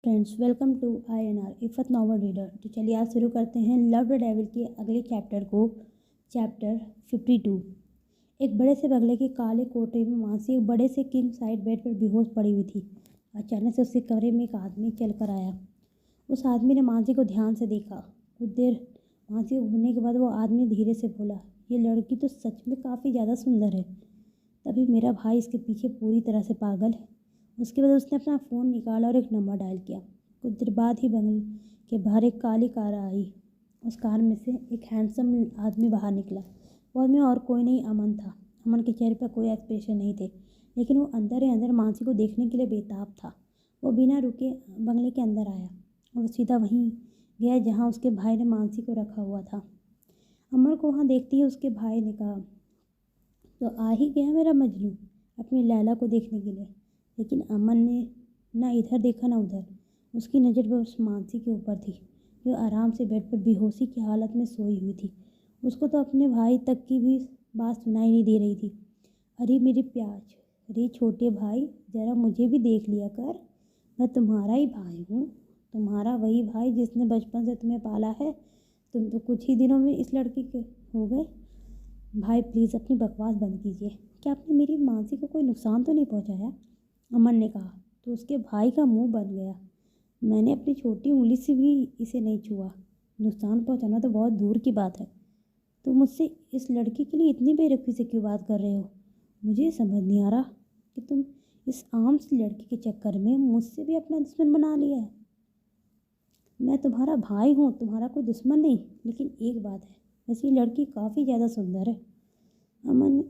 Friends, welcome to INR Iffat novel reader. तो चलिए आज शुरू करते हैं लव द डेविल के अगले चैप्टर को। चैप्टर 52। एक बड़े से बंगले के काले कोठरी में मासी एक बड़े से किंग साइड बेड पर बेहोश पड़ी हुई थी। अचानक से उसके कमरे में एक आदमी चल कर आया। उस आदमी ने मासी को ध्यान से देखा। कुछ देर मासी को घूरने के बाद वो आदमी धीरे से बोला, ये लड़की तो सच में काफ़ी ज़्यादा सुंदर है। तभी मेरा भाई इसके पीछे पूरी तरह से पागल है। उसके बाद उसने अपना फ़ोन निकाला और एक नंबर डायल किया। कुछ देर बाद ही बंगले के बाहर एक काली कार आई। उस कार में से एक हैंडसम आदमी बाहर निकला। वो आदमी और कोई नहीं, अमन था। अमन के चेहरे पर कोई एक्सप्रेशन नहीं थे, लेकिन वो अंदर ही अंदर मानसी को देखने के लिए बेताब था। वो बिना रुके बंगले के अंदर आया और सीधा वहीं गया जहाँ उसके भाई ने मानसी को रखा हुआ था। अमन को वहाँ देखते ही उसके भाई ने कहा, तो आ ही गया मेरा मजनू अपनी लैला को देखने के लिए। लेकिन अमन ने ना इधर देखा ना उधर। उसकी नज़र बस मानसी के ऊपर थी, जो आराम से बेड पर बेहोशी की हालत में सोई हुई थी। उसको तो अपने भाई तक की भी बात सुनाई नहीं दे रही थी। अरे मेरी प्याज, अरे छोटे भाई, ज़रा मुझे भी देख लिया कर। मैं तुम्हारा ही भाई हूँ, तुम्हारा वही भाई जिसने बचपन से तुम्हें पाला है। तुम तो कुछ ही दिनों में इस लड़की के हो गए। भाई प्लीज़ अपनी बकवास बंद कीजिए। क्या आपने मेरी मानसी को कोई नुकसान तो नहीं पहुँचाया? अमन ने कहा। तो उसके भाई का मुंह बन गया। मैंने अपनी छोटी उंगली से भी इसे नहीं छुआ। नुकसान पहुंचाना तो बहुत दूर की बात है। तुम मुझसे इस लड़की के लिए इतनी बेरखी से क्यों बात कर रहे हो? मुझे समझ नहीं आ रहा कि तुम इस आम सी लड़की के चक्कर में मुझसे भी अपना दुश्मन बना लिया है। मैं तुम्हारा भाई हूँ, तुम्हारा कोई दुश्मन नहीं। लेकिन एक बात है, वैसे ये लड़की काफ़ी ज़्यादा सुंदर है, अमन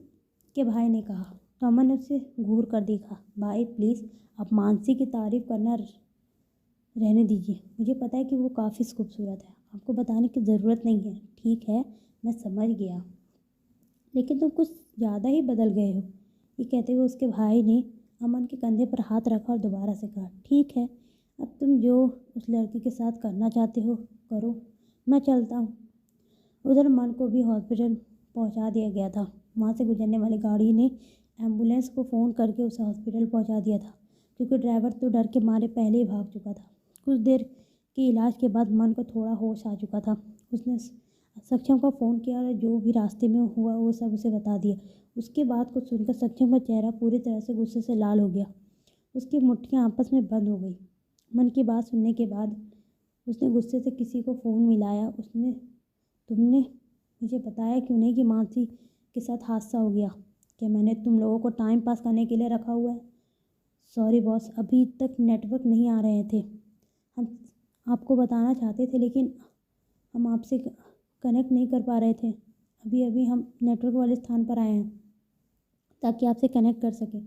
के भाई ने कहा। तो अमन ने उसे घूर कर देखा। भाई प्लीज़, आप मानसी की तारीफ़ करना रहने दीजिए। मुझे पता है कि वो काफ़ी खूबसूरत है, आपको बताने की ज़रूरत नहीं है। ठीक है, मैं समझ गया, लेकिन तुम कुछ ज़्यादा ही बदल गए हो। ये कहते हुए उसके भाई ने अमन के कंधे पर हाथ रखा और दोबारा से कहा, ठीक है, अब तुम जो उस लड़की के साथ करना चाहते हो करो, मैं चलता हूँ। उधर मन को भी हॉस्पिटल पहुंचा दिया गया था। वहां से गुजरने वाली गाड़ी ने एम्बुलेंस को फ़ोन करके उसे हॉस्पिटल पहुंचा दिया था, क्योंकि ड्राइवर तो डर के मारे पहले ही भाग चुका था। कुछ देर के इलाज के बाद मन को थोड़ा होश आ चुका था। उसने सक्षम को फ़ोन किया और जो भी रास्ते में हुआ वो सब उसे बता दिया। उसके बाद कुछ सुनकर सक्षम का चेहरा पूरी तरह से गुस्से से लाल हो गया। उसकी मुट्ठियाँ आपस में बंद हो गई। मन की बात सुनने के बाद उसने गुस्से से किसी को फ़ोन मिलाया। तुमने मुझे बताया क्यों नहीं कि मानसी के साथ हादसा हो गया? क्या मैंने तुम लोगों को टाइम पास करने के लिए रखा हुआ है? सॉरी बॉस, अभी तक नेटवर्क नहीं आ रहे थे। हम आपको बताना चाहते थे, लेकिन हम आपसे कनेक्ट नहीं कर पा रहे थे। अभी अभी हम नेटवर्क वाले स्थान पर आए हैं ताकि आपसे कनेक्ट कर सकें।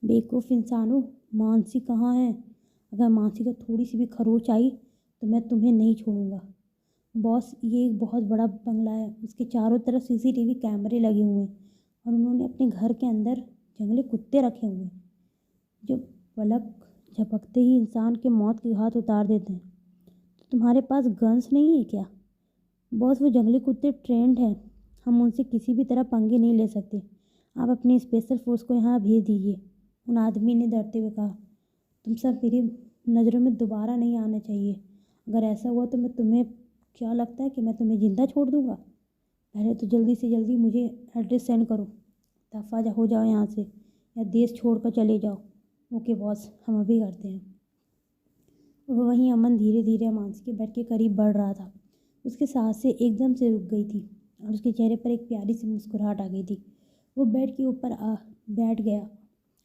बेवकूफ़ इंसानों, मानसी कहाँ है? अगर मानसी को थोड़ी सी भी खरोच आई तो मैं तुम्हें नहीं छोड़ूंगा। बॉस, ये एक बहुत बड़ा बंगला है। उसके चारों तरफ CCTV कैमरे लगे हुए हैं और उन्होंने अपने घर के अंदर जंगली कुत्ते रखे हुए हैं, जो पलक झपकते ही इंसान के मौत की घात उतार देते हैं। तो तुम्हारे पास गन्स नहीं है क्या? बॉस, वो जंगली कुत्ते ट्रेंड हैं, हम उनसे किसी भी तरह पंगे नहीं ले सकते। आप अपनी स्पेशल फोर्स को यहाँ भेज दीजिए। उन आदमी ने डरते हुए कहा। तुम सब मेरी नज़रों में दोबारा नहीं आना चाहिए। अगर ऐसा हुआ तो मैं तुम्हें, क्या लगता है कि मैं तुम्हें ज़िंदा छोड़ दूँगा? पहले तो जल्दी से जल्दी मुझे एड्रेस सेंड करो। दफ़ा हो जाओ यहाँ से या देश छोड़ कर चले जाओ। ओके बॉस, हम अभी करते हैं। वहीं अमन धीरे धीरे मानसी के बेड के करीब बढ़ रहा था। उसकी सांसें एकदम से रुक गई थी और उसके चेहरे पर एक प्यारी सी मुस्कुराहट आ गई थी। वो बेड के ऊपर बैठ गया।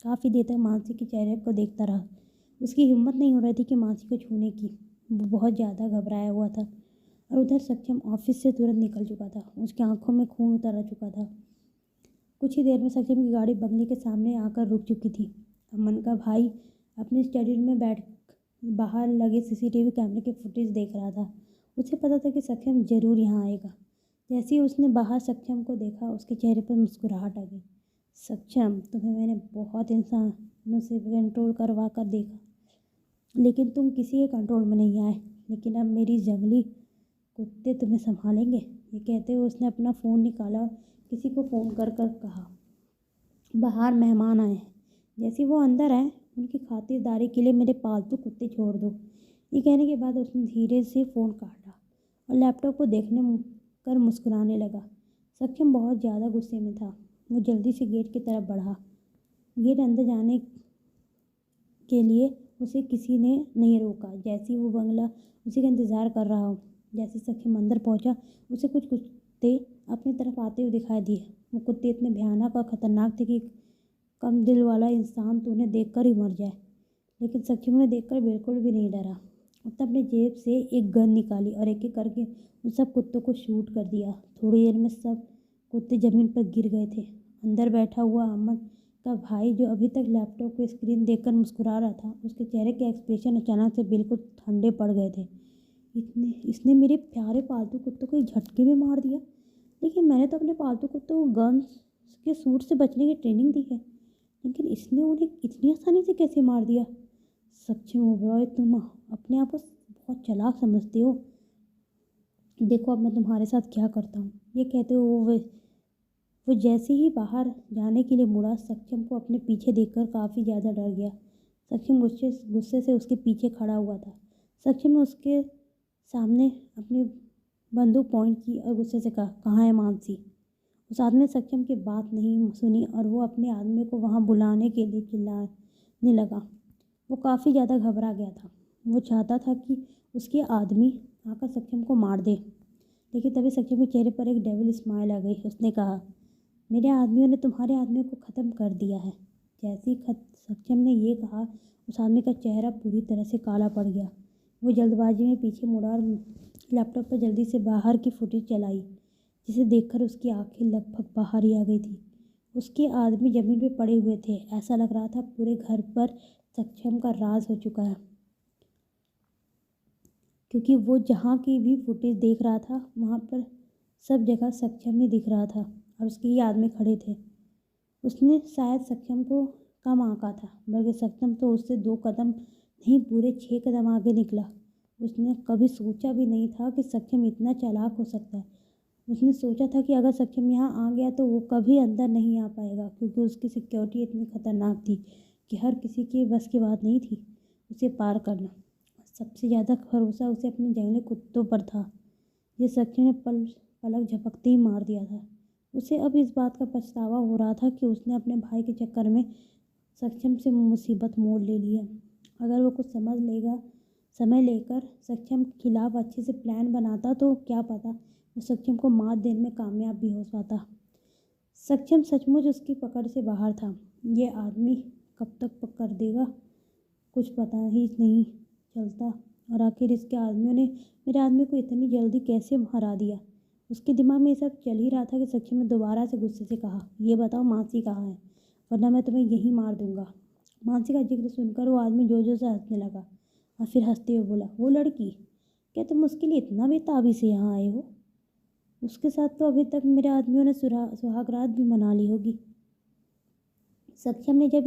काफ़ी देर तक मानसी के चेहरे को देखता रहा। उसकी हिम्मत नहीं हो रही थी कि मानसी को छूने की। वो बहुत ज़्यादा घबराया हुआ था। और उधर सक्षम ऑफिस से तुरंत निकल चुका था। उसकी आंखों में खून उतर आ चुका था। कुछ ही देर में सक्षम की गाड़ी बंगले के सामने आकर रुक चुकी थी। अमन का भाई अपने स्टडी रूम में बैठ बाहर लगे CCTV कैमरे के फुटेज देख रहा था। उसे पता था कि सक्षम जरूर यहाँ आएगा। जैसे ही उसने बाहर सक्षम को देखा, उसके चेहरे पर मुस्कुराहट आ गई। सक्षम, तुम्हें मैंने बहुत इंसानों से कंट्रोल करवा कर देखा, लेकिन तुम किसी के कंट्रोल में नहीं आए। लेकिन अब मेरी जंगली कुत्ते तुम्हें संभालेंगे। ये कहते हुए उसने अपना फ़ोन निकाला और किसी को फ़ोन कर कर कहा, बाहर मेहमान आए हैं। जैसे वो अंदर आए, उनकी खातिरदारी के लिए मेरे पालतू कुत्ते छोड़ दो। ये कहने के बाद उसने धीरे से फ़ोन काटा और लैपटॉप को देखने कर मुस्कुराने लगा। सक्षम बहुत ज़्यादा गुस्से में था। वो जल्दी से गेट की तरफ बढ़ा। गेट अंदर जाने के लिए उसे किसी ने नहीं रोका, जैसे वो बंगला उसी का इंतज़ार कर रहा हो। जैसे सक्षम अंदर पहुंचा, उसे कुछ कुत्ते अपनी तरफ आते हुए दिखाई दिए। वो कुत्ते इतने भयानक और ख़तरनाक थे कि कम दिल वाला इंसान तो उन्हें देखकर ही मर जाए। लेकिन सक्षम उन्हें देखकर बिल्कुल भी नहीं डरा। उसने अपने जेब से एक गन निकाली और एक एक करके उन सब कुत्तों को शूट कर दिया। थोड़ी देर में सब कुत्ते ज़मीन पर गिर गए थे। अंदर बैठा हुआ अमन का भाई, जो अभी तक लैपटॉप की स्क्रीन देखकर मुस्कुरा रहा था, उसके चेहरे के एक्सप्रेशन अचानक से बिल्कुल ठंडे पड़ गए थे। इसने मेरे प्यारे पालतू कुत्तों को एक झटके में मार दिया। लेकिन मैंने तो अपने पालतू कुत्तों को गन्स के सूट से बचने की ट्रेनिंग दी है, लेकिन इसने उन्हें इतनी आसानी से कैसे मार दिया? सक्षम ओबरॉय, तुम अपने आप को बहुत चालाक समझते हो। देखो अब मैं तुम्हारे साथ क्या करता हूँ। ये कहते हुए वो जैसे ही बाहर जाने के लिए मुड़ा, सक्षम को अपने पीछे देखकर काफ़ी ज़्यादा डर गया। सक्षम गुस्से से उसके पीछे खड़ा हुआ था। सक्षम ने उसके सामने अपनी बंदूक पॉइंट की और गुस्से से कहा, कहाँ है मानसी? उस आदमी ने सक्षम की बात नहीं सुनी और वो अपने आदमी को वहाँ बुलाने के लिए चिल्लाने लगा। वो काफ़ी ज़्यादा घबरा गया था। वो चाहता था कि उसके आदमी आकर सक्षम को मार दे, लेकिन तभी सक्षम के चेहरे पर एक डेविल स्माइल आ गई। उसने कहा, मेरे आदमियों ने तुम्हारे आदमियों को ख़त्म कर दिया है। जैसे ही सक्षम ने ये कहा, उस आदमी का चेहरा पूरी तरह से काला पड़ गया। वो जल्दबाजी में पीछे मुड़ा और लैपटॉप पर जल्दी से बाहर की फुटेज चलाई, जिसे देखकर उसकी आंखें लगभग बाहर ही आ गई थी। उसके आदमी ज़मीन पर पड़े हुए थे। ऐसा लग रहा था पूरे घर पर सक्षम का राज हो चुका है, क्योंकि वो जहाँ की भी फुटेज देख रहा था, वहाँ पर सब जगह सक्षम ही दिख रहा था और उसके ही आदमी खड़े थे। उसने शायद सक्षम को कम आंका था, बल्कि सक्षम तो उससे 2 कदम नहीं, पूरे 6 कदम आगे निकला। उसने कभी सोचा भी नहीं था कि सक्षम इतना चालाक हो सकता है। उसने सोचा था कि अगर सक्षम यहाँ आ गया तो वो कभी अंदर नहीं आ पाएगा, क्योंकि उसकी सिक्योरिटी इतनी खतरनाक थी कि हर किसी के बस की बात नहीं थी उसे पार करना। सबसे ज़्यादा भरोसा उसे अपने जंगली कुत्तों पर था। ये सक्षम ने पलक झपकते ही मार दिया था। उसे अब इस बात का पछतावा हो रहा था कि उसने अपने भाई के चक्कर में सक्षम से मुसीबत मोल ले ली है। अगर वो कुछ समय लेकर सक्षम के खिलाफ अच्छे से प्लान बनाता तो क्या पता वो सक्षम को मात देने में कामयाब भी हो पाता। सक्षम सचमुच उसकी पकड़ से बाहर था। ये आदमी कब तक पकड़ देगा, कुछ पता ही नहीं चलता। और आखिर इसके आदमियों ने मेरे आदमी को इतनी जल्दी कैसे हरा दिया? उसके दिमाग में ये सब चल ही रहा था कि सक्षम ने दोबारा से गुस्से से कहा, ये बताओ मानसी कहाँ है, वरना मैं तुम्हें यहीं मार दूंगा। मानसी का जिक्र सुनकर वो आदमी जोर जोर से हंसने लगा और फिर हंसते हुए बोला, वो लड़की? क्या तुम उसके लिए इतना बेताबी से यहाँ आए हो? उसके साथ तो अभी तक मेरे आदमियों ने सुहागरात भी मना ली होगी। सक्षम ने जब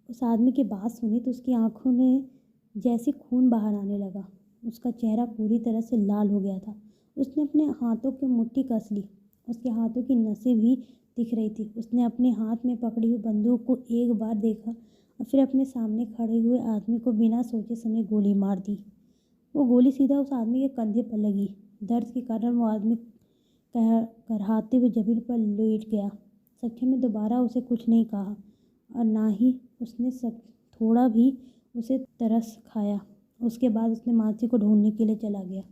उस आदमी की बात सुनी तो उसकी आंखों में जैसे खून बाहर आने लगा। उसका चेहरा पूरी तरह से लाल हो गया था। उसने अपने हाथों की मुट्ठी कस ली। उसके हाथों की नसें भी दिख रही थी। उसने अपने हाथ में पकड़ी हुई बंदूक को एक बार देखा और फिर अपने सामने खड़े हुए आदमी को बिना सोचे समझे गोली मार दी। वो गोली सीधा उस आदमी के कंधे पर लगी। दर्द के कारण वो आदमी कराहते हुए जमीन पर लेट गया। सक्षम ने दोबारा उसे कुछ नहीं कहा और ना ही उसने थोड़ा भी उसे तरस खाया। उसके बाद उसने मानसी को ढूंढने के लिए चला गया।